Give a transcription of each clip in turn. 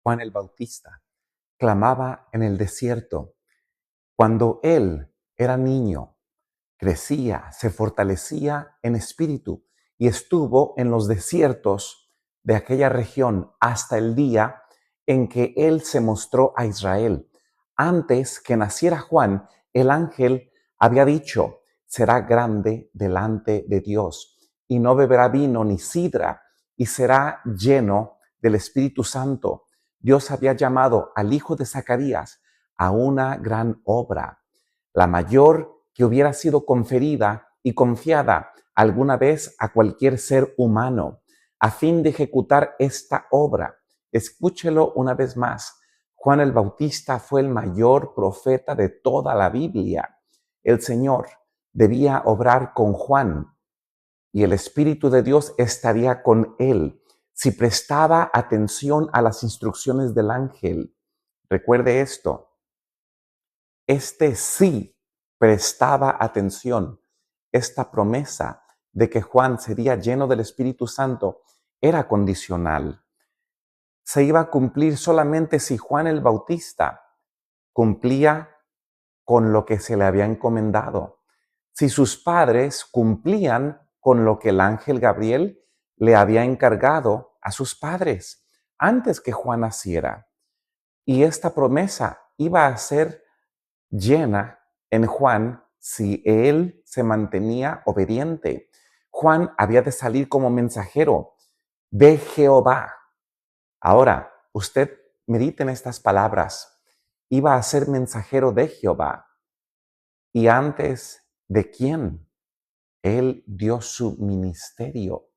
Juan el Bautista clamaba en el desierto. Cuando él era niño, crecía, se fortalecía en espíritu y estuvo en los desiertos de aquella región hasta el día en que él se mostró a Israel. Antes que naciera Juan, el ángel había dicho: será grande delante de Dios y no beberá vino ni sidra y será lleno del Espíritu Santo. Dios había llamado al hijo de Zacarías a una gran obra, la mayor que hubiera sido conferida y confiada alguna vez a cualquier ser humano, a fin de ejecutar esta obra. Escúchelo una vez más. Juan el Bautista fue el mayor profeta de toda la Biblia. El Señor debía obrar con Juan y el Espíritu de Dios estaría con él si prestaba atención a las instrucciones del ángel. Recuerde esto. Este sí prestaba atención. Esta promesa de que Juan sería lleno del Espíritu Santo era condicional. Se iba a cumplir solamente si Juan el Bautista cumplía con lo que se le había encomendado. Si sus padres cumplían con lo que el ángel Gabriel le había encargado a sus padres antes que Juan naciera. Y esta promesa iba a ser llena en Juan si él se mantenía obediente. Juan había de salir como mensajero de Jehová. Ahora, usted medite en estas palabras. Iba a ser mensajero de Jehová. ¿Y antes de quién? Él dio su ministerio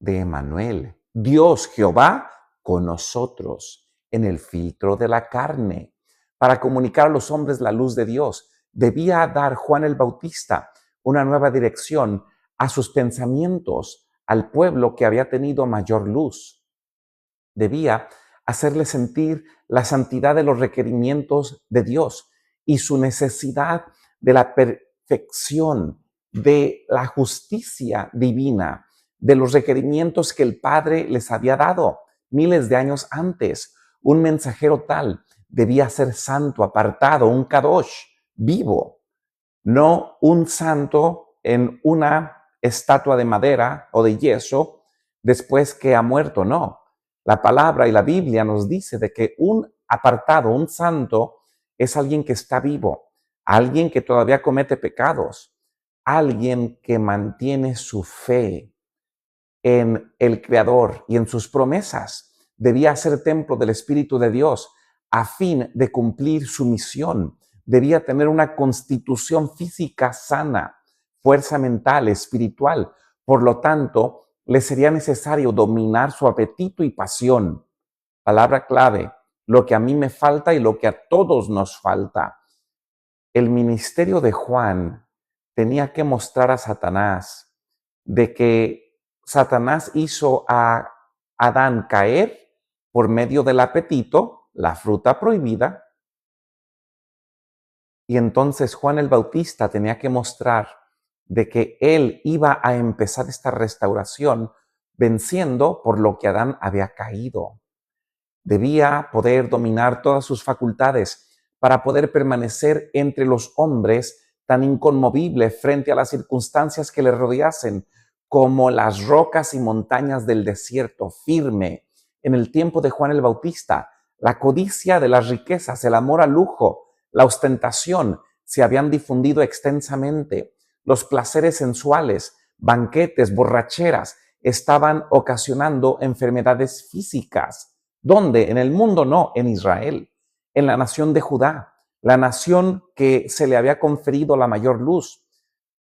de Emmanuel. Dios Jehová con nosotros en el filtro de la carne, para comunicar a los hombres la luz de Dios. Debía dar Juan el Bautista una nueva dirección a sus pensamientos, al pueblo que había tenido mayor luz. Debía hacerle sentir la santidad de los requerimientos de Dios y su necesidad de la perfección, de la justicia divina, de los requerimientos que el Padre les había dado miles de años antes. Un mensajero tal debía ser santo, apartado, un kadosh, vivo, no un santo en una estatua de madera o de yeso después que ha muerto, no. La palabra y la Biblia nos dice de que un apartado, un santo, es alguien que está vivo, alguien que todavía comete pecados, alguien que mantiene su fe en el Creador y en sus promesas. Debía ser templo del Espíritu de Dios a fin de cumplir su misión. Debía tener una constitución física sana, fuerza mental, espiritual. Por lo tanto, le sería necesario dominar su apetito y pasión. Palabra clave, lo que a mí me falta y lo que a todos nos falta. El ministerio de Juan tenía que mostrar a Satanás de que Satanás hizo a Adán caer por medio del apetito, la fruta prohibida, y entonces Juan el Bautista tenía que mostrar de que él iba a empezar esta restauración venciendo por lo que Adán había caído. Debía poder dominar todas sus facultades para poder permanecer entre los hombres tan inconmovible frente a las circunstancias que le rodeasen, como las rocas y montañas del desierto, firme. En el tiempo de Juan el Bautista, la codicia de las riquezas, el amor al lujo, la ostentación se habían difundido extensamente. Los placeres sensuales, banquetes, borracheras, estaban ocasionando enfermedades físicas. ¿Dónde? En el mundo no, en Israel, en la nación de Judá, la nación que se le había conferido la mayor luz.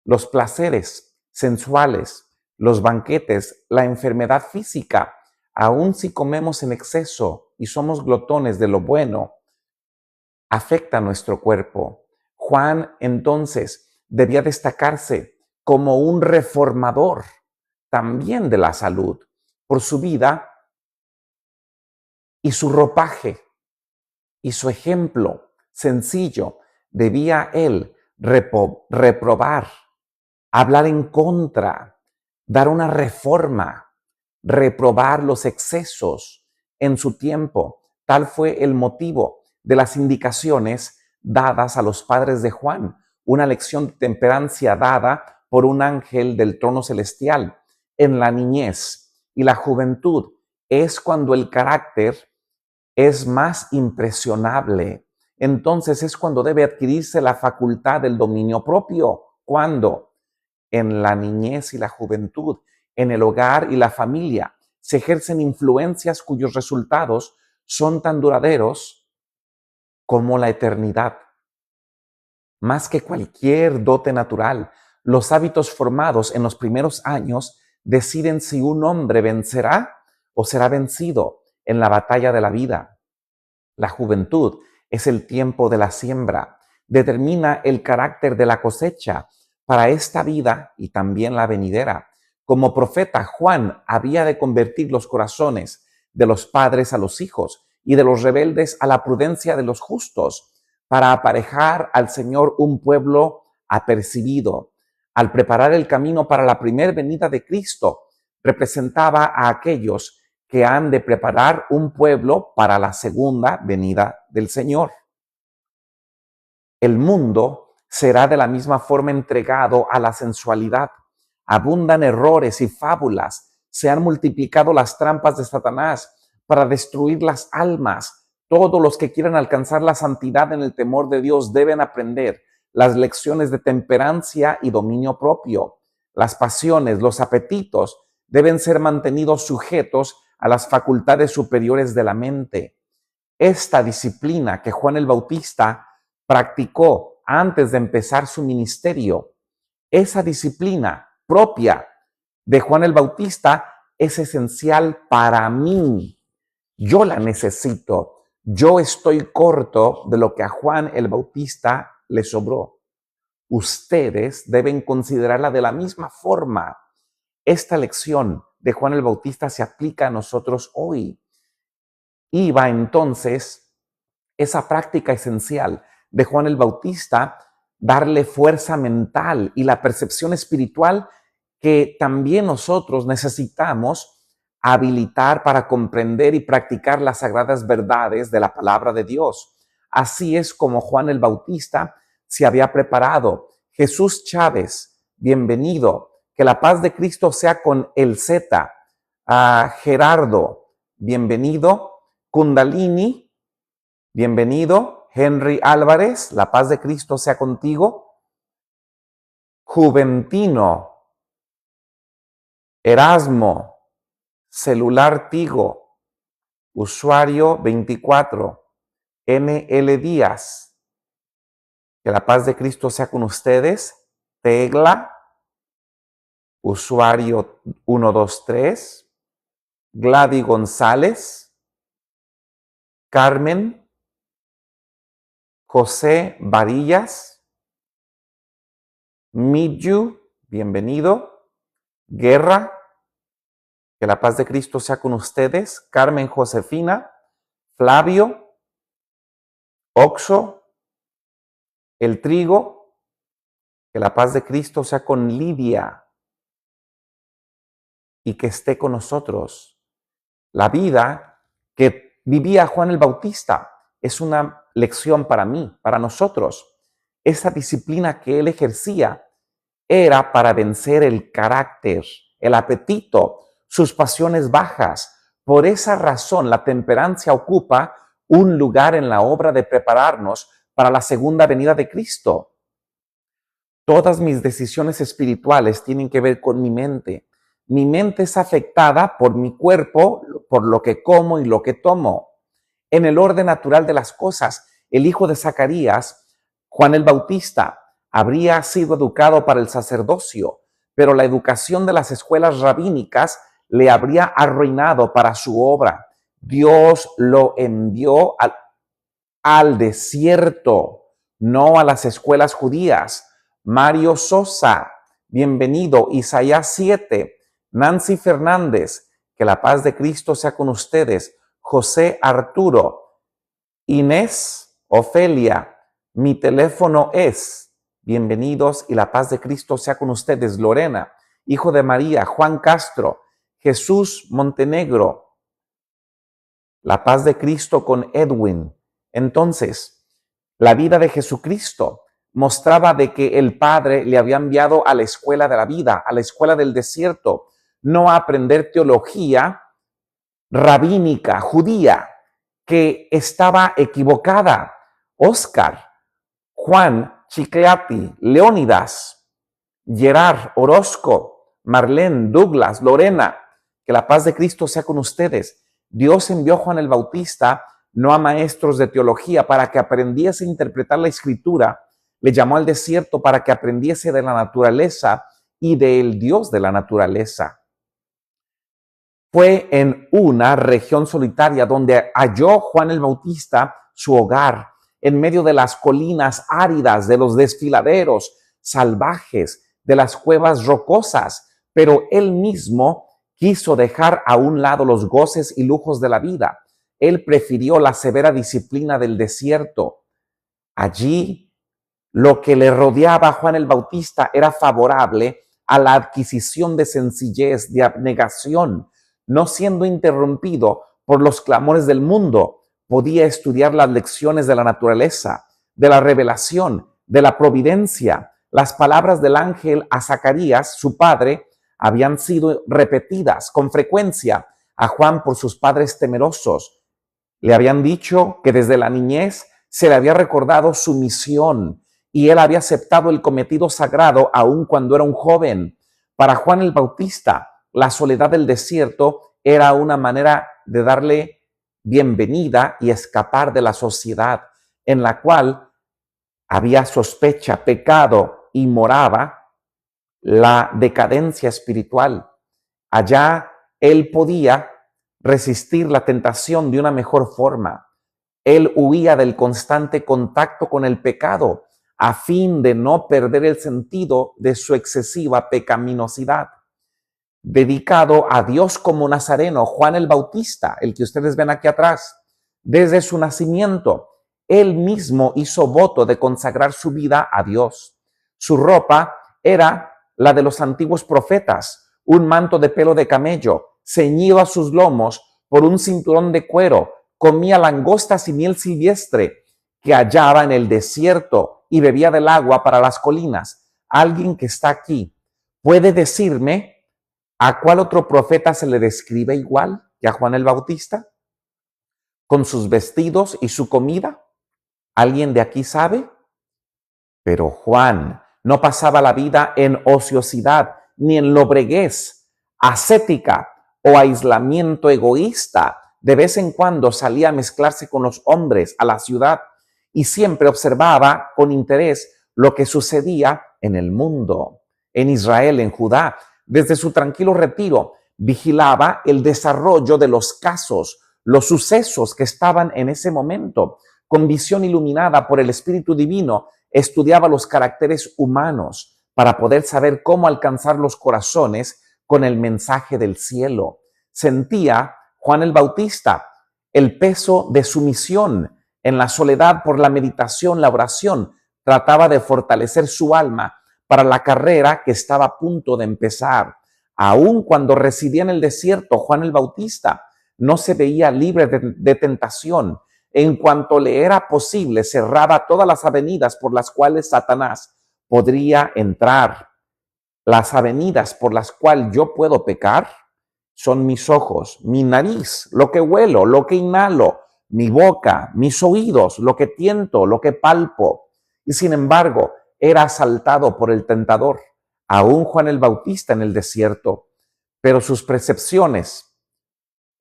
Los placeres sensuales, los banquetes, la enfermedad física, aun si comemos en exceso y somos glotones de lo bueno, afecta a nuestro cuerpo. Juan entonces debía destacarse como un reformador también de la salud por su vida y su ropaje y su ejemplo sencillo. Debía él reprobar, hablar en contra, dar una reforma, reprobar los excesos en su tiempo. Tal fue el motivo de las indicaciones dadas a los padres de Juan, una lección de temperancia dada por un ángel del trono celestial. En la niñez y la juventud es cuando el carácter es más impresionable. Entonces es cuando debe adquirirse la facultad del dominio propio. ¿Cuándo? En la niñez y la juventud, en el hogar y la familia, se ejercen influencias cuyos resultados son tan duraderos como la eternidad. Más que cualquier dote natural, los hábitos formados en los primeros años deciden si un hombre vencerá o será vencido en la batalla de la vida. La juventud es el tiempo de la siembra, determina el carácter de la cosecha para esta vida y también la venidera. Como profeta, Juan había de convertir los corazones de los padres a los hijos y de los rebeldes a la prudencia de los justos, para aparejar al Señor un pueblo apercibido. Al preparar el camino para la primera venida de Cristo, representaba a aquellos que han de preparar un pueblo para la segunda venida del Señor. El mundo será de la misma forma entregado a la sensualidad. Abundan errores y fábulas. Se han multiplicado las trampas de Satanás para destruir las almas. Todos los que quieran alcanzar la santidad en el temor de Dios deben aprender las lecciones de temperancia y dominio propio. Las pasiones, los apetitos deben ser mantenidos sujetos a las facultades superiores de la mente. Esta disciplina que Juan el Bautista practicó antes de empezar su ministerio, esa disciplina propia de Juan el Bautista es esencial para mí. Yo la necesito. Yo estoy corto de lo que a Juan el Bautista le sobró. Ustedes deben considerarla de la misma forma. Esta lección de Juan el Bautista se aplica a nosotros hoy. Iba entonces esa práctica esencial de Juan el Bautista darle fuerza mental y la percepción espiritual que también nosotros necesitamos habilitar para comprender y practicar las sagradas verdades de la palabra de Dios. Así es como Juan el Bautista se había preparado. Jesús Chávez, bienvenido. Que la paz de Cristo sea con el Z. Gerardo, bienvenido. Kundalini, bienvenido. Henry Álvarez, la paz de Cristo sea contigo. Juventino, Erasmo, Celular Tigo, usuario 24, NL Díaz, que la paz de Cristo sea con ustedes. Tegla, usuario 123, Gladys González, Carmen, José Varillas, Midju, bienvenido. Guerra, que la paz de Cristo sea con ustedes. Carmen Josefina, Flavio, Oxo, El Trigo, que la paz de Cristo sea con Lidia y que esté con nosotros. La vida que vivía Juan el Bautista es una lección para mí, para nosotros. Esa disciplina que él ejercía era para vencer el carácter, el apetito, sus pasiones bajas. Por esa razón, la temperancia ocupa un lugar en la obra de prepararnos para la segunda venida de Cristo. Todas mis decisiones espirituales tienen que ver con mi mente. Mi mente es afectada por mi cuerpo, por lo que como y lo que tomo. En el orden natural de las cosas, el hijo de Zacarías, Juan el Bautista, habría sido educado para el sacerdocio, pero la educación de las escuelas rabínicas le habría arruinado para su obra. Dios lo envió al desierto, no a las escuelas judías. Mario Sosa, bienvenido. Isaías 7, Nancy Fernández, que la paz de Cristo sea con ustedes. José Arturo, Inés, Ofelia, mi teléfono es. Bienvenidos y la paz de Cristo sea con ustedes. Lorena, hijo de María, Juan Castro, Jesús Montenegro, La paz de Cristo con Edwin. Entonces, la vida de Jesucristo mostraba de que el Padre le había enviado a la escuela de la vida, a la escuela del desierto, no a aprender teología rabínica, judía, que estaba equivocada. Oscar, Juan, Chicleati, Leónidas, Gerard, Orozco, Marlene, Douglas, Lorena, que la paz de Cristo sea con ustedes. Dios envió a Juan el Bautista no a maestros de teología para que aprendiese a interpretar la escritura, le llamó al desierto para que aprendiese de la naturaleza y del Dios de la naturaleza. Fue en una región solitaria donde halló Juan el Bautista su hogar, en medio de las colinas áridas, de los desfiladeros salvajes, de las cuevas rocosas, pero él mismo quiso dejar a un lado los goces y lujos de la vida. Él prefirió la severa disciplina del desierto. Allí, lo que le rodeaba a Juan el Bautista era favorable a la adquisición de sencillez, de abnegación, no siendo interrumpido por los clamores del mundo. Podía estudiar las lecciones de la naturaleza, de la revelación, de la providencia. Las palabras del ángel a Zacarías, su padre, habían sido repetidas con frecuencia a Juan por sus padres temerosos. Le habían dicho que desde la niñez se le había recordado su misión y él había aceptado el cometido sagrado aun cuando era un joven. Para Juan el Bautista, la soledad del desierto era una manera de darle bienvenida y escapar de la sociedad en la cual había sospecha, pecado y moraba la decadencia espiritual. Allá él podía resistir la tentación de una mejor forma. Él huía del constante contacto con el pecado a fin de no perder el sentido de su excesiva pecaminosidad. Dedicado a Dios como nazareno, Juan el Bautista, el que ustedes ven aquí atrás, desde su nacimiento, él mismo hizo voto de consagrar su vida a Dios. Su ropa era la de los antiguos profetas, un manto de pelo de camello, ceñido a sus lomos por un cinturón de cuero. Comía langostas y miel silvestre que hallaba en el desierto y bebía del agua para las colinas. Alguien que está aquí puede decirme a cuál otro profeta se le describe igual que a Juan el Bautista, con sus vestidos y su comida. ¿Alguien de aquí sabe? Pero Juan no pasaba la vida en ociosidad ni en lobreguez, ascética o aislamiento egoísta. De vez en cuando salía a mezclarse con los hombres a la ciudad y siempre observaba con interés lo que sucedía en el mundo, en Israel, en Judá. Desde su tranquilo retiro vigilaba el desarrollo de los casos, los sucesos que estaban en ese momento. Con visión iluminada por el Espíritu Divino, estudiaba los caracteres humanos para poder saber cómo alcanzar los corazones con el mensaje del cielo. Sentía Juan el Bautista el peso de su misión. En la soledad, por la meditación, la oración, trataba de fortalecer su alma para la carrera que estaba a punto de empezar. Aun cuando residía en el desierto, Juan el Bautista no se veía libre de tentación. En cuanto le era posible, cerraba todas las avenidas por las cuales Satanás podría entrar. Las avenidas por las cuales yo puedo pecar son mis ojos, mi nariz, lo que huelo, lo que inhalo, mi boca, mis oídos, lo que tiento, lo que palpo. Y sin embargo, era asaltado por el tentador, aún Juan el Bautista en el desierto. Pero sus percepciones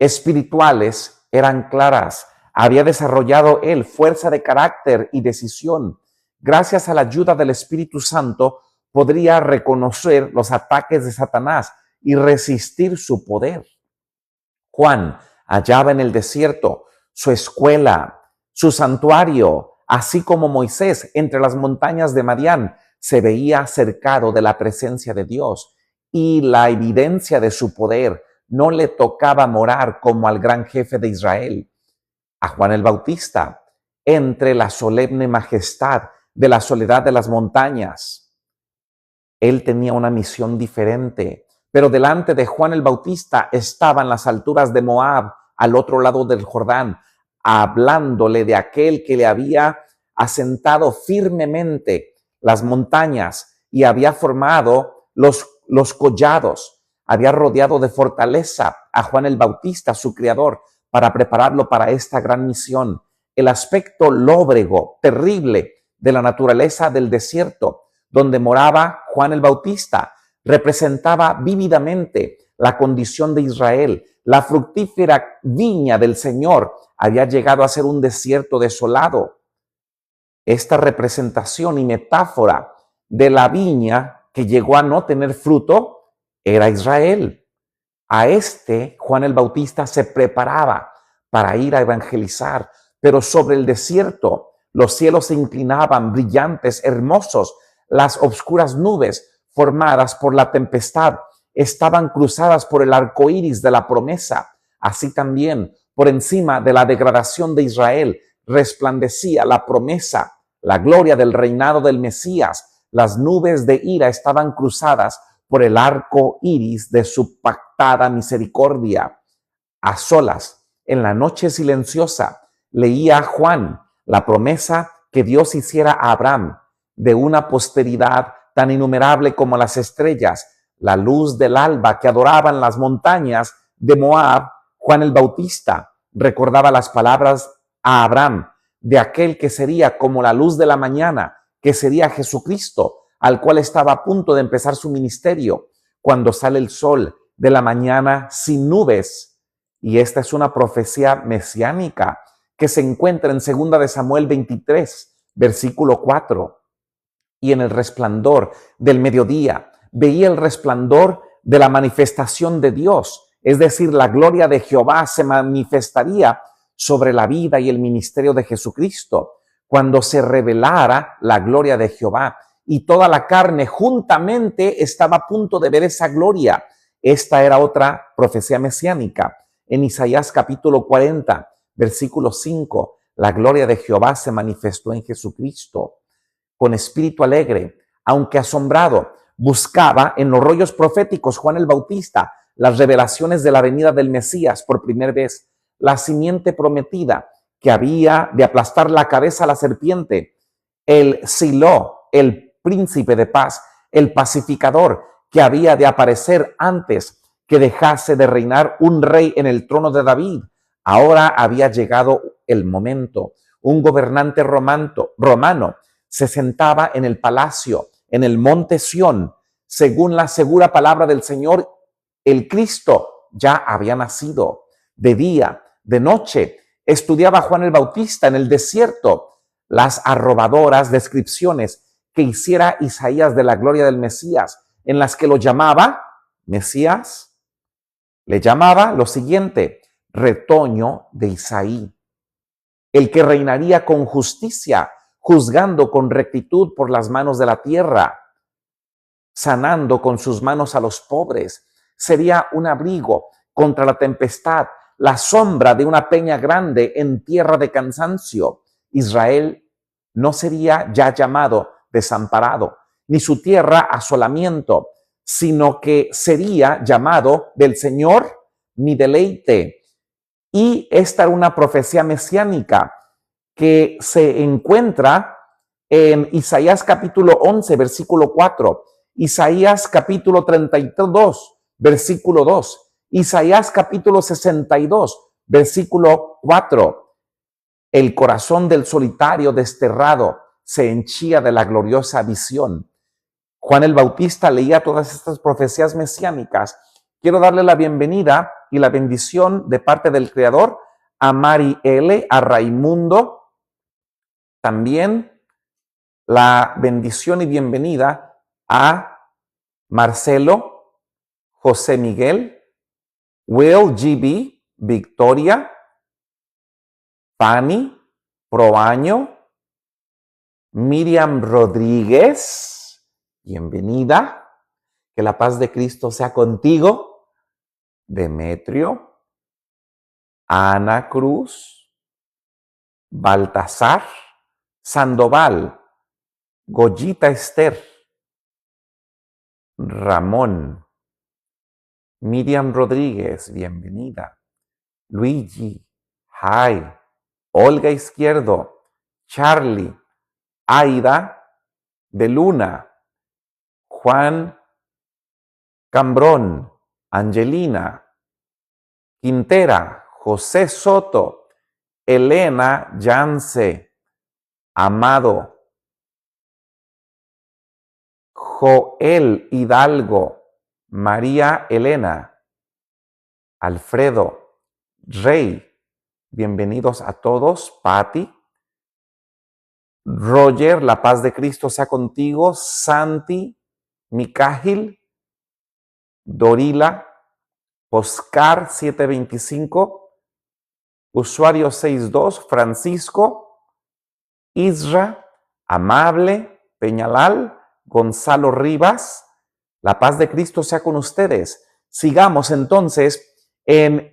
espirituales eran claras. Había desarrollado él fuerza de carácter y decisión. Gracias a la ayuda del Espíritu Santo, podría reconocer los ataques de Satanás y resistir su poder. Juan hallaba en el desierto su escuela, su santuario, así como Moisés entre las montañas de Madián se veía cercado de la presencia de Dios y la evidencia de su poder. No le tocaba morar como al gran jefe de Israel, a Juan el Bautista, entre la solemne majestad de la soledad de las montañas. Él tenía una misión diferente, pero delante de Juan el Bautista estaban las alturas de Moab, al otro lado del Jordán, hablándole de aquel que le había asentado firmemente las montañas y había formado los collados, había rodeado de fortaleza a Juan el Bautista, su criador, para prepararlo para esta gran misión. El aspecto lóbrego, terrible de la naturaleza del desierto donde moraba Juan el Bautista representaba vívidamente la condición de Israel. La fructífera viña del Señor había llegado a ser un desierto desolado. Esta representación y metáfora de la viña que llegó a no tener fruto era Israel. A Juan el Bautista se preparaba para ir a evangelizar, pero sobre el desierto los cielos se inclinaban brillantes, hermosos. Las obscuras nubes formadas por la tempestad estaban cruzadas por el arco iris de la promesa. Así también, por encima de la degradación de Israel, resplandecía la promesa, la gloria del reinado del Mesías. Las nubes de ira estaban cruzadas por el arco iris de su pactada misericordia. A solas, en la noche silenciosa, leía Juan la promesa que Dios hiciera a Abraham de una posteridad tan innumerable como las estrellas, la luz del alba que adoraban las montañas de Moab. Juan el Bautista recordaba las palabras a Abraham de aquel que sería como la luz de la mañana, que sería Jesucristo, al cual estaba a punto de empezar su ministerio, cuando sale el sol de la mañana sin nubes. Y esta es una profecía mesiánica que se encuentra en 2 de Samuel 23, versículo 4. Y en el resplandor del mediodía veía el resplandor de la manifestación de Dios, es decir, la gloria de Jehová se manifestaría sobre la vida y el ministerio de Jesucristo cuando se revelara la gloria de Jehová, y toda la carne juntamente estaba a punto de ver esa gloria. Esta era otra profecía mesiánica. En Isaías capítulo 40, versículo 5, la gloria de Jehová se manifestó en Jesucristo. Con espíritu alegre, aunque asombrado, buscaba en los rollos proféticos Juan el Bautista las revelaciones de la venida del Mesías por primera vez, la simiente prometida que había de aplastar la cabeza a la serpiente, el Silo, el príncipe de paz, el pacificador que había de aparecer antes que dejase de reinar un rey en el trono de David. Ahora había llegado el momento. Un gobernante romano se sentaba en el palacio, en el monte Sión. Según la segura palabra del Señor, el Cristo ya había nacido. De día, de noche, estudiaba Juan el Bautista en el desierto las arrobadoras descripciones que hiciera Isaías de la gloria del Mesías, en las que lo llamaba Mesías, le llamaba lo siguiente: retoño de Isaí, el que reinaría con justicia, juzgando con rectitud por las manos de la tierra, sanando con sus manos a los pobres. Sería un abrigo contra la tempestad, la sombra de una peña grande en tierra de cansancio. Israel no sería ya llamado desamparado, ni su tierra asolamiento, sino que sería llamado del Señor mi deleite. Y esta era una profecía mesiánica que se encuentra en Isaías capítulo 11, versículo 4, Isaías capítulo 32, versículo 2, Isaías capítulo 62, versículo 4. El corazón del solitario desterrado se henchía de la gloriosa visión. Juan el Bautista leía todas estas profecías mesiánicas. Quiero darle la bienvenida y la bendición de parte del Creador a Mari L., a Raimundo, también la bendición y bienvenida a Marcelo, José Miguel, Will GB, Victoria, Fanny, Proaño, Miriam Rodríguez, bienvenida. Que la paz de Cristo sea contigo. Demetrio, Ana Cruz, Baltasar, Sandoval, Goyita Esther, Ramón, Miriam Rodríguez, bienvenida. Luigi, Jai, Olga Izquierdo, Charlie, Aida de Luna, Juan Cambrón, Angelina, Quintera, José Soto, Elena Yance, Amado, Joel Hidalgo, María Elena, Alfredo, Rey, bienvenidos a todos, Patti, Roger, la paz de Cristo sea contigo, Santi, Mikahil, Dorila, Oscar 725, usuario 62, Francisco, Isra, Amable, Peñalal, Gonzalo Rivas, la paz de Cristo sea con ustedes. Sigamos entonces en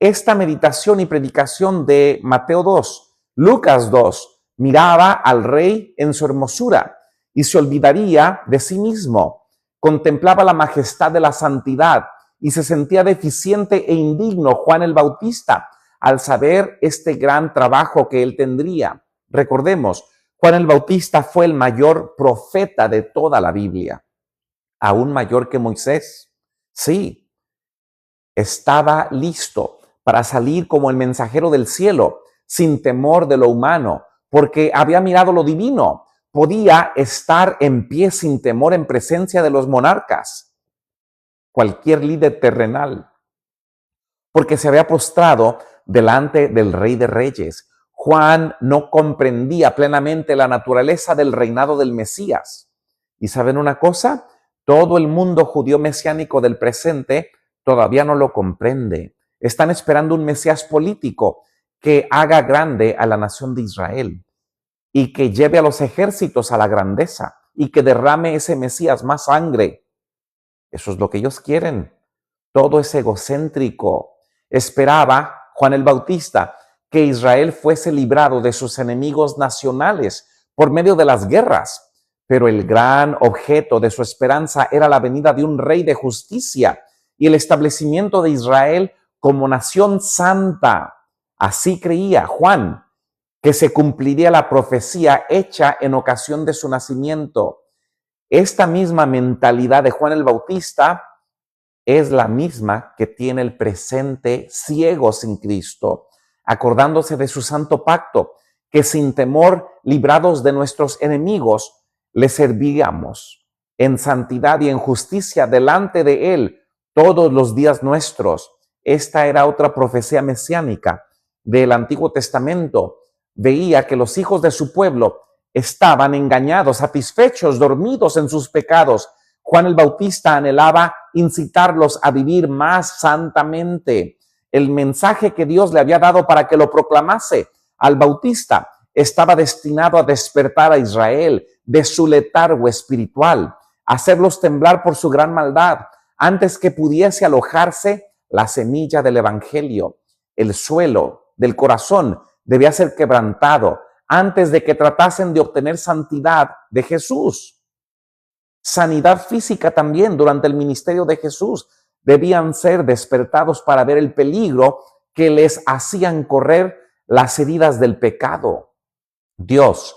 esta meditación y predicación de Mateo 2, Lucas 2. Miraba al rey en su hermosura y se olvidaría de sí mismo. Contemplaba la majestad de la santidad y se sentía deficiente e indigno Juan el Bautista al saber este gran trabajo que él tendría. Recordemos, Juan el Bautista fue el mayor profeta de toda la Biblia, aún mayor que Moisés. Sí, estaba listo para salir como el mensajero del cielo, sin temor de lo humano, porque había mirado lo divino. Podía estar en pie sin temor en presencia de los monarcas, cualquier líder terrenal, porque se había postrado delante del Rey de Reyes. Juan no comprendía plenamente la naturaleza del reinado del Mesías. ¿Y saben una cosa? Todo el mundo judío mesiánico del presente todavía no lo comprende. Están esperando un Mesías político que haga grande a la nación de Israel y que lleve a los ejércitos a la grandeza y que derrame ese Mesías más sangre. Eso es lo que ellos quieren. Todo es egocéntrico. Esperaba Juan el Bautista que Israel fuese librado de sus enemigos nacionales por medio de las guerras, pero el gran objeto de su esperanza era la venida de un rey de justicia y el establecimiento de Israel como nación santa. Así creía Juan que se cumpliría la profecía hecha en ocasión de su nacimiento. Esta misma mentalidad de Juan el Bautista es la misma que tiene el presente ciego sin Cristo, acordándose de su santo pacto, que sin temor, librados de nuestros enemigos, le servíamos en santidad y en justicia delante de Él todos los días nuestros. Esta era otra profecía mesiánica del Antiguo Testamento. Veía que los hijos de su pueblo estaban engañados, satisfechos, dormidos en sus pecados. Juan el Bautista anhelaba incitarlos a vivir más santamente. El mensaje que Dios le había dado para que lo proclamase al Bautista estaba destinado a despertar a Israel de su letargo espiritual, hacerlos temblar por su gran maldad, antes que pudiese alojarse la semilla del Evangelio. El suelo del corazón debía ser quebrantado antes de que tratasen de obtener santidad de Jesús. Sanidad física también durante el ministerio de Jesús. Debían ser despertados para ver el peligro que les hacían correr las heridas del pecado. Dios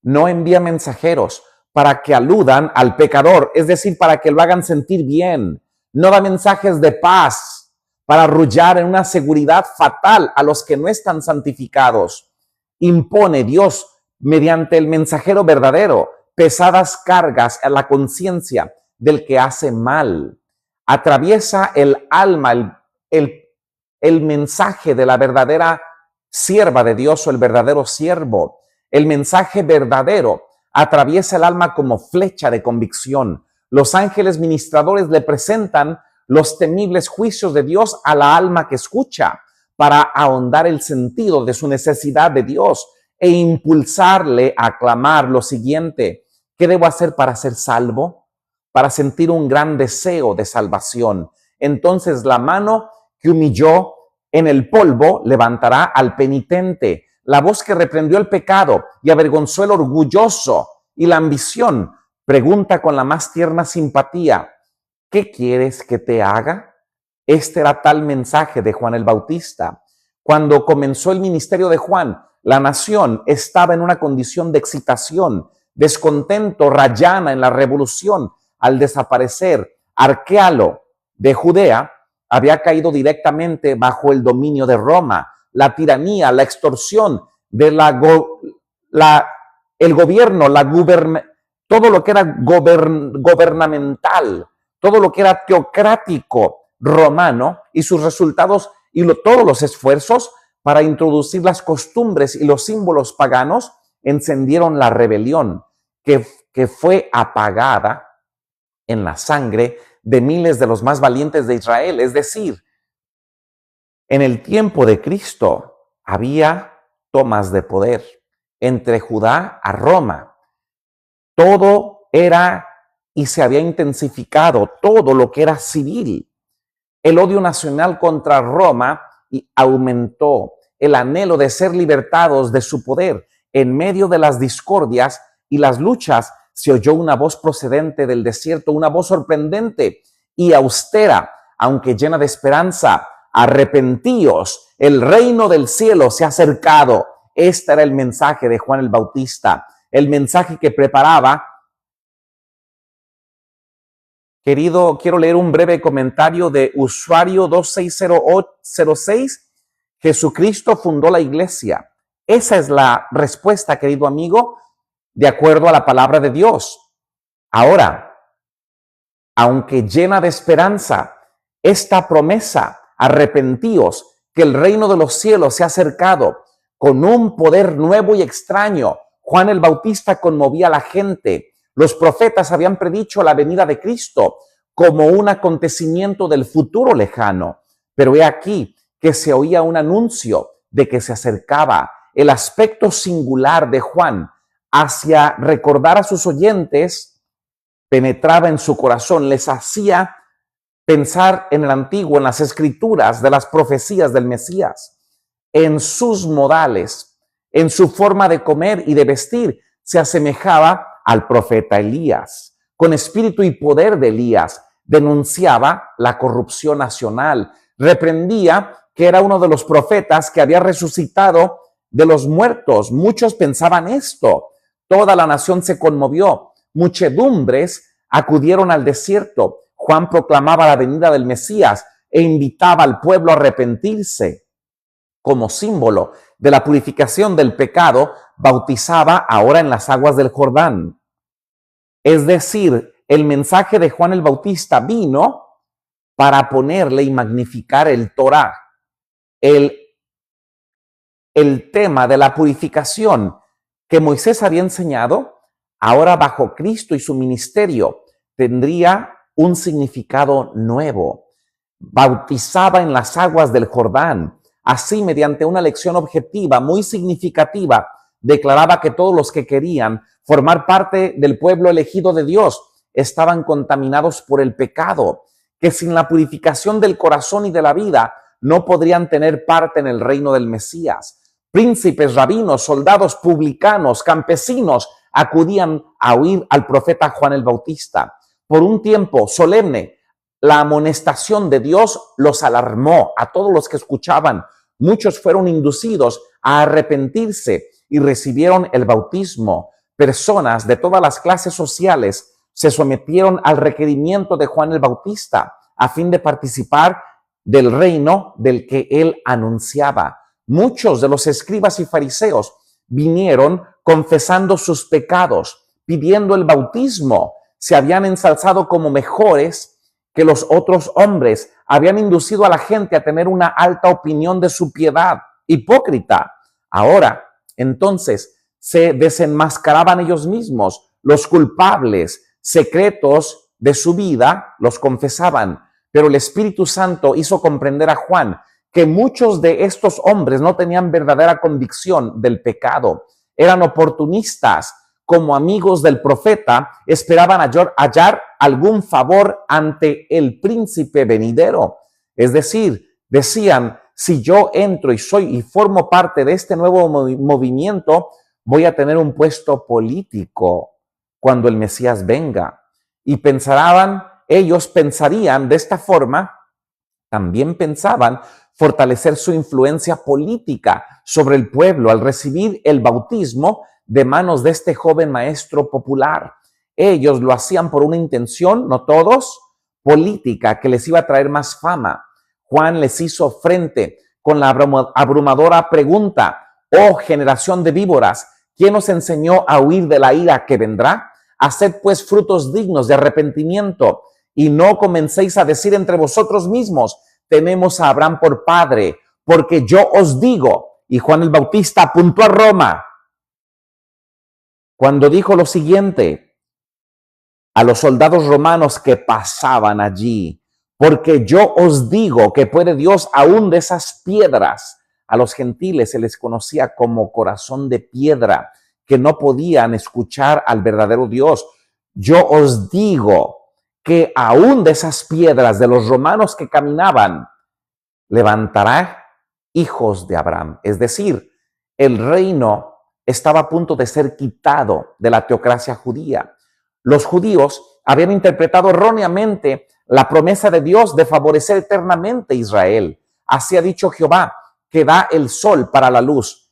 no envía mensajeros para que aludan al pecador, es decir, para que lo hagan sentir bien. No da mensajes de paz para arrullar en una seguridad fatal a los que no están santificados. Impone Dios, mediante el mensajero verdadero, pesadas cargas a la conciencia del que hace mal. Atraviesa el alma, el mensaje de la verdadera sierva de Dios o el verdadero siervo. El mensaje verdadero atraviesa el alma como flecha de convicción. Los ángeles ministradores le presentan los temibles juicios de Dios a la alma que escucha para ahondar el sentido de su necesidad de Dios e impulsarle a clamar lo siguiente: ¿qué debo hacer para ser salvo? Para sentir un gran deseo de salvación. Entonces la mano que humilló en el polvo levantará al penitente. La voz que reprendió el pecado y avergonzó el orgulloso y la ambición pregunta con la más tierna simpatía: ¿qué quieres que te haga? Este era tal mensaje de Juan el Bautista. Cuando comenzó el ministerio de Juan, la nación estaba en una condición de excitación, descontento, rayana en la revolución. Al desaparecer Arquelao de Judea, había caído directamente bajo el dominio de Roma, la tiranía, la extorsión de el gobierno, todo lo que era gubernamental, todo lo que era teocrático romano y sus resultados y todos los esfuerzos para introducir las costumbres y los símbolos paganos encendieron la rebelión que fue apagada en la sangre de miles de los más valientes de Israel. Es decir, en el tiempo de Cristo había tomas de poder entre Judá a Roma. Todo era y se había intensificado todo lo que era civil. El odio nacional contra Roma aumentó, el anhelo de ser libertados de su poder. En medio de las discordias y las luchas se oyó una voz procedente del desierto, una voz sorprendente y austera, aunque llena de esperanza. Arrepentíos, el reino del cielo se ha acercado. Este era el mensaje de Juan el Bautista, el mensaje que preparaba. Querido, quiero leer un breve comentario de usuario 26006. Jesucristo fundó la iglesia. Esa es la respuesta, querido amigo, de acuerdo a la palabra de Dios. Ahora, aunque llena de esperanza, esta promesa, arrepentíos, que el reino de los cielos se ha acercado, con un poder nuevo y extraño. Juan el Bautista conmovía a la gente. Los profetas habían predicho la venida de Cristo como un acontecimiento del futuro lejano. Pero he aquí que se oía un anuncio de que se acercaba. El aspecto singular de Juan hacia recordar a sus oyentes penetraba en su corazón, les hacía pensar en el antiguo, en las escrituras de las profecías del Mesías, en sus modales, en su forma de comer y de vestir. Se asemejaba al profeta Elías. Con espíritu y poder de Elías, denunciaba la corrupción nacional, reprendía que era uno de los profetas que había resucitado de los muertos. Muchos pensaban esto. Toda la nación se conmovió. Muchedumbres acudieron al desierto. Juan proclamaba la venida del Mesías e invitaba al pueblo a arrepentirse. Como símbolo de la purificación del pecado, bautizaba ahora en las aguas del Jordán. Es decir, el mensaje de Juan el Bautista vino para ponerle y magnificar el Torá, el tema de la purificación que Moisés había enseñado, ahora bajo Cristo y su ministerio, tendría un significado nuevo. Bautizaba en las aguas del Jordán. Así, mediante una lección objetiva muy significativa, declaraba que todos los que querían formar parte del pueblo elegido de Dios estaban contaminados por el pecado, que sin la purificación del corazón y de la vida no podrían tener parte en el reino del Mesías. Príncipes, rabinos, soldados, publicanos, campesinos acudían a oír al profeta Juan el Bautista. Por un tiempo solemne, la amonestación de Dios los alarmó a todos los que escuchaban. Muchos fueron inducidos a arrepentirse y recibieron el bautismo. Personas de todas las clases sociales se sometieron al requerimiento de Juan el Bautista a fin de participar del reino del que él anunciaba. Muchos de los escribas y fariseos vinieron confesando sus pecados, pidiendo el bautismo. Se habían ensalzado como mejores que los otros hombres, habían inducido a la gente a tener una alta opinión de su piedad. Hipócrita. Ahora, entonces, se desenmascaraban ellos mismos, los culpables secretos de su vida los confesaban, pero el Espíritu Santo hizo comprender a Juan que muchos de estos hombres no tenían verdadera convicción del pecado, eran oportunistas. Como amigos del profeta, esperaban hallar algún favor ante el príncipe venidero. Es decir, decían, si yo entro y formo parte de este nuevo movimiento, voy a tener un puesto político cuando el Mesías venga. Y ellos pensarían de esta forma También pensaban fortalecer su influencia política sobre el pueblo al recibir el bautismo de manos de este joven maestro popular. Ellos lo hacían por una intención, no todos, política, que les iba a traer más fama. Juan les hizo frente con la abrumadora pregunta: oh generación de víboras, ¿quién os enseñó a huir de la ira que vendrá? Haced pues frutos dignos de arrepentimiento, y no comencéis a decir entre vosotros mismos: tenemos a Abraham por padre, porque yo os digo. Y Juan el Bautista apuntó a Roma cuando dijo lo siguiente a los soldados romanos que pasaban allí: porque yo os digo que puede Dios aún de esas piedras. A los gentiles se les conocía como corazón de piedra, que no podían escuchar al verdadero Dios. Yo os digo que aún de esas piedras de los romanos que caminaban, levantará hijos de Abraham. Es decir, el reino estaba a punto de ser quitado de la teocracia judía. Los judíos habían interpretado erróneamente la promesa de Dios de favorecer eternamente a Israel. Así ha dicho Jehová, que da el sol para la luz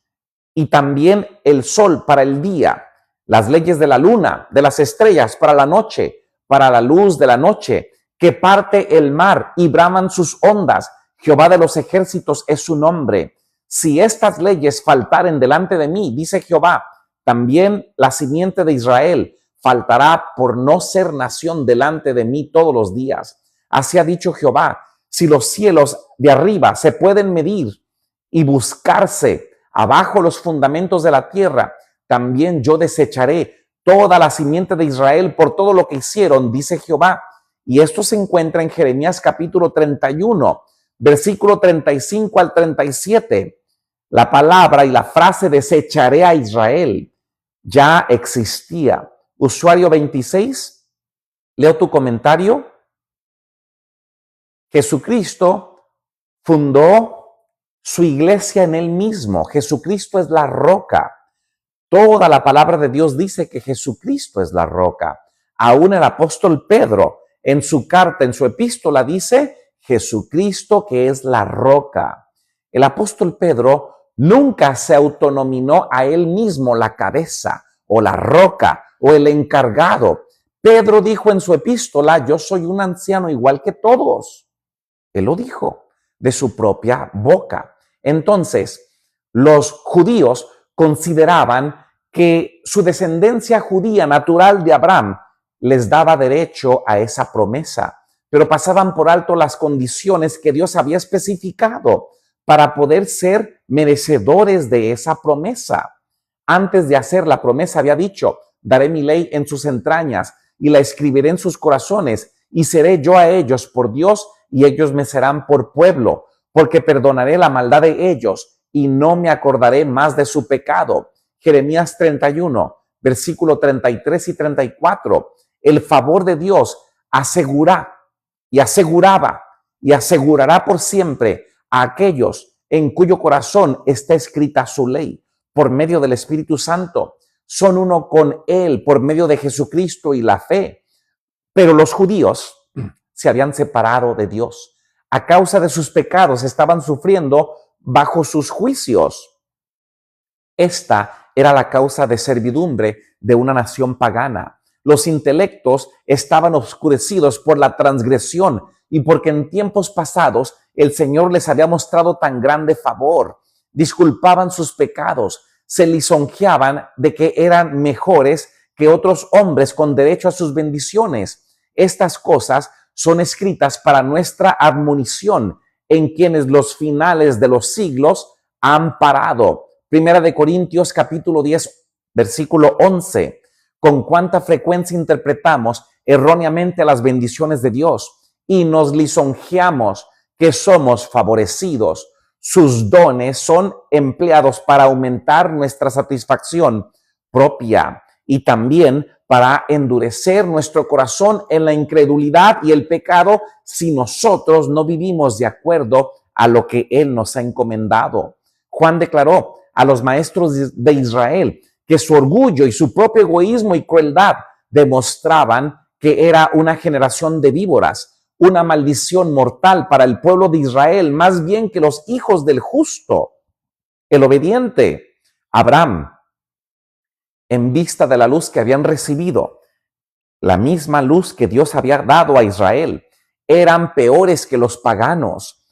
y también el sol para el día, las leyes de la luna, de las estrellas para la noche, para la luz de la noche, que parte el mar y braman sus ondas. Jehová de los ejércitos es su nombre. Si estas leyes faltaren delante de mí, dice Jehová, también la simiente de Israel faltará por no ser nación delante de mí todos los días. Así ha dicho Jehová, si los cielos de arriba se pueden medir y buscarse abajo los fundamentos de la tierra, también yo desecharé toda la simiente de Israel por todo lo que hicieron, dice Jehová. Y esto se encuentra en Jeremías capítulo 31, versículo 35 al 37. La palabra y la frase desecharé a Israel ya existía. Usuario 26, leo tu comentario. Jesucristo fundó su iglesia en él mismo. Jesucristo es la roca. Toda la palabra de Dios dice que Jesucristo es la roca. Aún el apóstol Pedro en su carta, en su epístola, dice Jesucristo que es la roca. El apóstol Pedro nunca se autonominó a él mismo la cabeza o la roca o el encargado. Pedro dijo en su epístola: yo soy un anciano igual que todos. Él lo dijo de su propia boca. Entonces, los judíos consideraban que su descendencia judía natural de Abraham les daba derecho a esa promesa, pero pasaban por alto las condiciones que Dios había especificado para poder ser merecedores de esa promesa. Antes de hacer la promesa había dicho: daré mi ley en sus entrañas y la escribiré en sus corazones, y seré yo a ellos por Dios y ellos me serán por pueblo, porque perdonaré la maldad de ellos y no me acordaré más de su pecado. Jeremías 31, versículo 33 y 34. El favor de Dios asegura y aseguraba y asegurará por siempre a aquellos en cuyo corazón está escrita su ley por medio del Espíritu Santo. Son uno con Él por medio de Jesucristo y la fe. Pero los judíos se habían separado de Dios. A causa de sus pecados estaban sufriendo bajo sus juicios. Esta era la causa de servidumbre de una nación pagana. Los intelectos estaban oscurecidos por la transgresión y porque en tiempos pasados el Señor les había mostrado tan grande favor. Disculpaban sus pecados, se lisonjeaban de que eran mejores que otros hombres con derecho a sus bendiciones. Estas cosas son escritas para nuestra admonición, en quienes los finales de los siglos han parado. Primera de Corintios capítulo 10, versículo 11. Con cuánta frecuencia interpretamos erróneamente las bendiciones de Dios y nos lisonjeamos que somos favorecidos. Sus dones son empleados para aumentar nuestra satisfacción propia y también para endurecer nuestro corazón en la incredulidad y el pecado si nosotros no vivimos de acuerdo a lo que Él nos ha encomendado. Juan declaró a los maestros de Israel que su orgullo y su propio egoísmo y crueldad demostraban que era una generación de víboras. una maldición mortal para el pueblo de Israel, más bien que los hijos del justo, el obediente, Abraham, en vista de la luz que habían recibido, la misma luz que Dios había dado a Israel, eran peores que los paganos,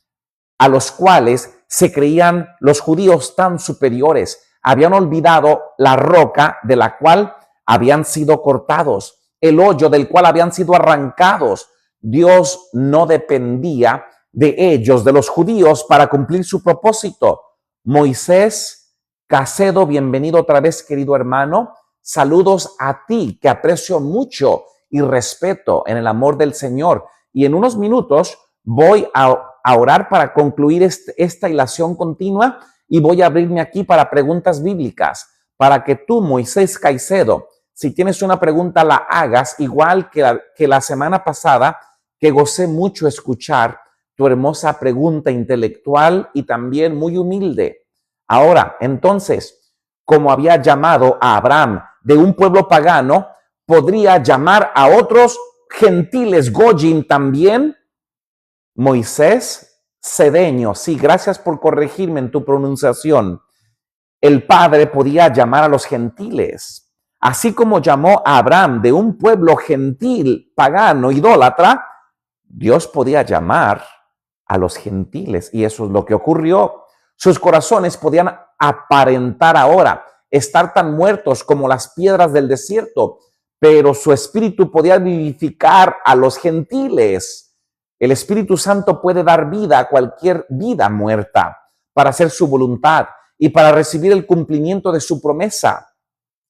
a los cuales se creían los judíos tan superiores. Habían olvidado la roca de la cual habían sido cortados, el hoyo del cual habían sido arrancados. Dios no dependía de ellos, de los judíos, para cumplir su propósito. Moisés Casedo, bienvenido otra vez, querido hermano. Saludos a ti, que aprecio mucho y respeto en el amor del Señor. Y en unos minutos voy a orar para concluir esta hilación continua y voy a abrirme aquí para preguntas bíblicas, para que tú, Moisés Caicedo, si tienes una pregunta, la hagas, igual que la semana pasada, que gocé mucho escuchar tu hermosa pregunta intelectual y también muy humilde. Ahora, entonces, como había llamado a Abraham de un pueblo pagano, podría llamar a otros gentiles, Goyim también. Moisés Cedeño, sí, gracias por corregirme en tu pronunciación. El Padre podía llamar a los gentiles, así como llamó a Abraham de un pueblo gentil, pagano, idólatra. Dios podía llamar a los gentiles y eso es lo que ocurrió. Sus corazones podían aparentar ahora estar tan muertos como las piedras del desierto, pero su espíritu podía vivificar a los gentiles. El Espíritu Santo puede dar vida a cualquier vida muerta para hacer su voluntad y para recibir el cumplimiento de su promesa.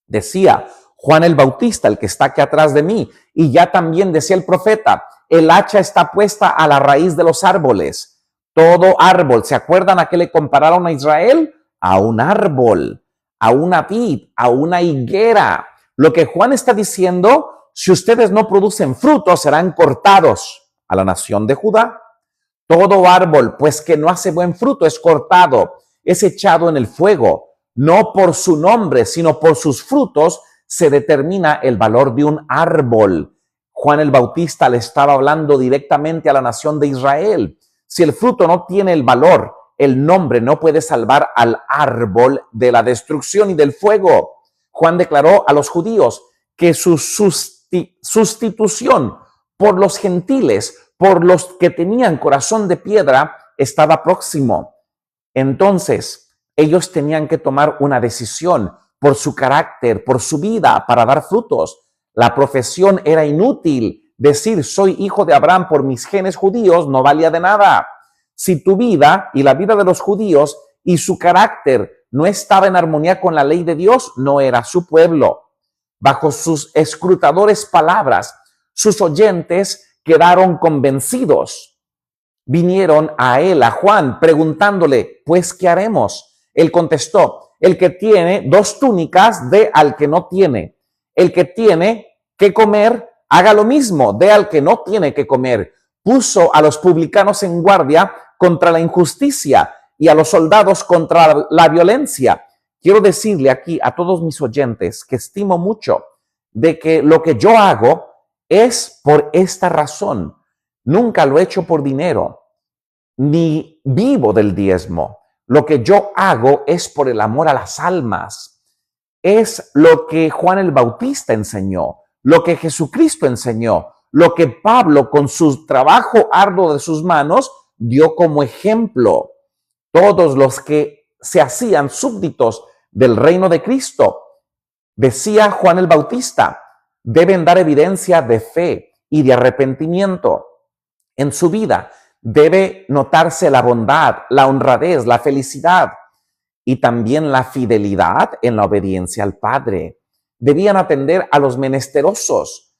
Decía Juan el Bautista, el que está aquí atrás de mí, y ya también decía el profeta, el hacha está puesta a la raíz de los árboles. Todo árbol, ¿se acuerdan a qué le compararon a Israel? A un árbol, a una vid, a una higuera. Lo que Juan está diciendo, si ustedes no producen frutos, serán cortados. A la nación de Judá, todo árbol, pues que no hace buen fruto, es cortado, es echado en el fuego. No por su nombre, sino por sus frutos se determina el valor de un árbol. Juan el Bautista le estaba hablando directamente a la nación de Israel. Si el fruto no tiene el valor, el nombre no puede salvar al árbol de la destrucción y del fuego. Juan declaró a los judíos que su sustitución por los gentiles, por los que tenían corazón de piedra, estaba próximo. Entonces, ellos tenían que tomar una decisión por su carácter, por su vida, para dar frutos. La profesión era inútil. Decir soy hijo de Abraham por mis genes judíos no valía de nada. Si tu vida y la vida de los judíos y su carácter no estaba en armonía con la ley de Dios, no era su pueblo. Bajo sus escrutadores palabras, sus oyentes quedaron convencidos. Vinieron a él, a Juan, preguntándole, pues, ¿qué haremos? Él contestó, el que tiene 2 túnicas, dé al que no tiene. El que tiene que comer, haga lo mismo, dé al que no tiene que comer. Puso a los publicanos en guardia contra la injusticia y a los soldados contra la violencia. Quiero decirle aquí a todos mis oyentes que estimo mucho de que lo que yo hago es por esta razón. Nunca lo he hecho por dinero, ni vivo del diezmo. Lo que yo hago es por el amor a las almas. Es lo que Juan el Bautista enseñó, lo que Jesucristo enseñó, lo que Pablo con su trabajo arduo de sus manos dio como ejemplo. Todos los que se hacían súbditos del reino de Cristo, decía Juan el Bautista, deben dar evidencia de fe y de arrepentimiento. En su vida debe notarse la bondad, la honradez, la felicidad y también la fidelidad en la obediencia al Padre. Debían atender a los menesterosos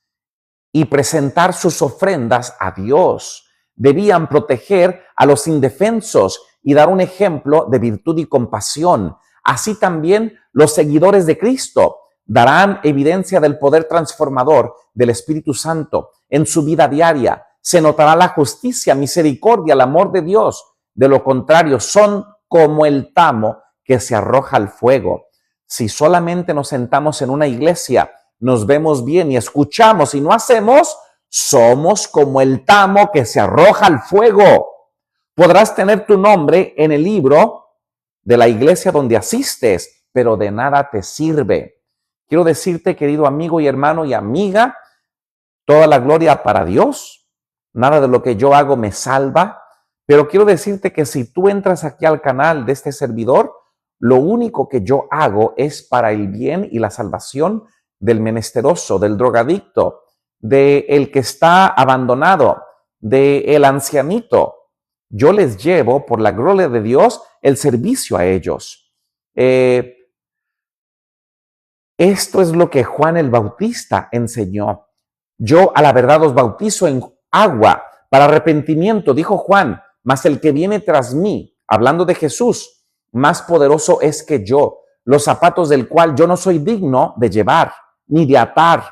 y presentar sus ofrendas a Dios. Debían proteger a los indefensos y dar un ejemplo de virtud y compasión. Así también los seguidores de Cristo darán evidencia del poder transformador del Espíritu Santo en su vida diaria. Se notará la justicia, misericordia, el amor de Dios. De lo contrario, son como el tamo que se arroja al fuego. Si solamente nos sentamos en una iglesia, nos vemos bien y escuchamos y no hacemos, Somos como el tamo que se arroja al fuego. Podrás tener tu nombre en el libro de la iglesia donde asistes, pero de nada te sirve. Quiero decirte, querido amigo y hermano y amiga, toda la gloria para Dios. Nada de lo que yo hago me salva. Pero quiero decirte que si tú entras aquí al canal de este servidor, lo único que yo hago es para el bien y la salvación del menesteroso, del drogadicto, del que está abandonado, del ancianito. Yo les llevo, por la gloria de Dios, el servicio a ellos. Esto es lo que Juan el Bautista enseñó. Yo a la verdad os bautizo en agua para arrepentimiento, dijo Juan, mas el que viene tras mí, hablando de Jesús, más poderoso es que yo, los zapatos del cual yo no soy digno de llevar, ni de atar.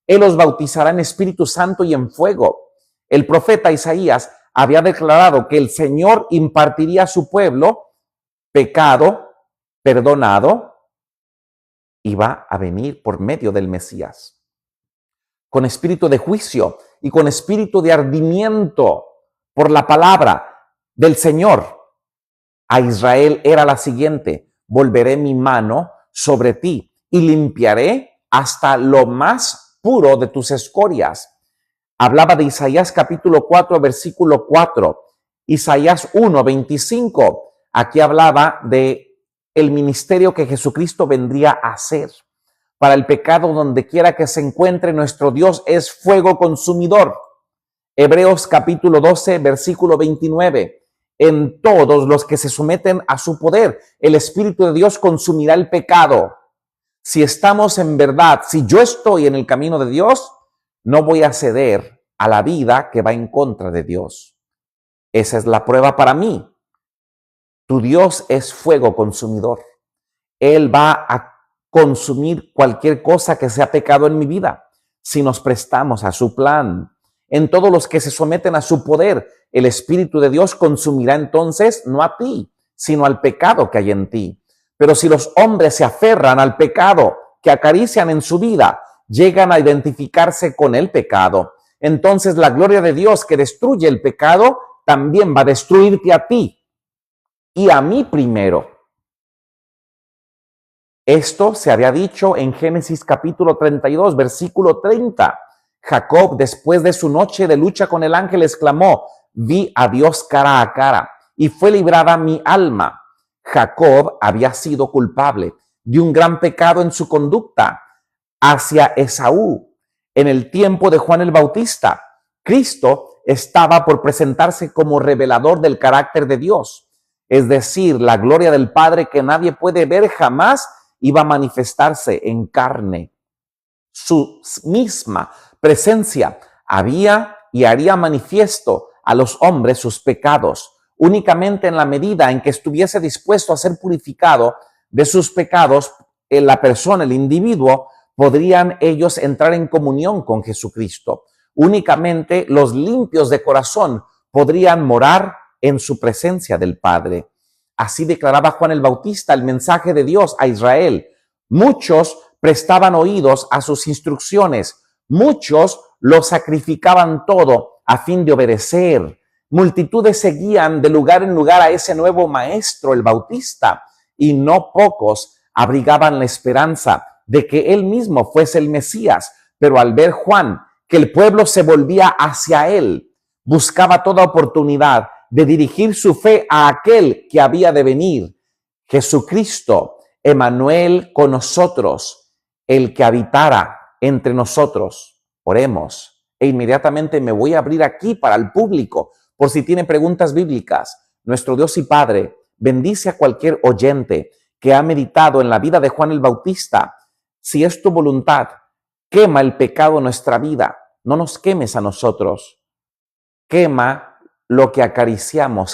Él os bautizará en Espíritu Santo y en fuego. El profeta Isaías había declarado que el Señor impartiría a su pueblo pecado perdonado y va a venir por medio del Mesías, con espíritu de juicio y con espíritu de ardimiento por la palabra del Señor. A Israel era la siguiente: volveré mi mano sobre ti y limpiaré hasta lo más puro de tus escorias. Hablaba de Isaías capítulo 4, versículo 4. Isaías 1, 25. Aquí hablaba de el ministerio que Jesucristo vendría a hacer. Para el pecado, donde quiera que se encuentre, nuestro Dios es fuego consumidor. Hebreos capítulo 12, versículo 29. En todos los que se someten a su poder, el Espíritu de Dios consumirá el pecado. Si estamos en verdad, si yo estoy en el camino de Dios, no voy a ceder a la vida que va en contra de Dios. Esa es la prueba para mí. Tu Dios es fuego consumidor. Él va a consumir cualquier cosa que sea pecado en mi vida si nos prestamos a su plan. En todos los que se someten a su poder, el Espíritu de Dios consumirá entonces no a ti, sino al pecado que hay en ti. Pero si los hombres se aferran al pecado que acarician en su vida, llegan a identificarse con el pecado, entonces la gloria de Dios que destruye el pecado también va a destruirte a ti y a mí primero. Esto se había dicho en Génesis capítulo 32, versículo 30. Jacob, después de su noche de lucha con el ángel, exclamó: vi a Dios cara a cara y fue librada mi alma. Jacob había sido culpable de un gran pecado en su conducta hacia Esaú. En el tiempo de Juan el Bautista, Cristo estaba por presentarse como revelador del carácter de Dios, es decir, la gloria del Padre que nadie puede ver jamás iba a manifestarse en carne. Su misma presencia había y haría manifiesto a los hombres sus pecados. Únicamente en la medida en que estuviese dispuesto a ser purificado de sus pecados, la persona, el individuo, podrían ellos entrar en comunión con Jesucristo. Únicamente los limpios de corazón podrían morar en su presencia del Padre. Así declaraba Juan el Bautista el mensaje de Dios a Israel. Muchos prestaban oídos a sus instrucciones, muchos lo sacrificaban todo a fin de obedecer. Multitudes seguían de lugar en lugar a ese nuevo maestro, el Bautista, y no pocos abrigaban la esperanza de que él mismo fuese el Mesías. Pero al ver Juan que el pueblo se volvía hacia él, buscaba toda oportunidad de dirigir su fe a aquel que había de venir, Jesucristo, Emmanuel con nosotros, el que habitara entre nosotros. Oremos. E inmediatamente me voy a abrir aquí para el público, por si tiene preguntas bíblicas. Nuestro Dios y Padre, bendice a cualquier oyente que ha meditado en la vida de Juan el Bautista. Si es tu voluntad, quema el pecado en nuestra vida. No nos quemes a nosotros. Quema lo que acariciamos.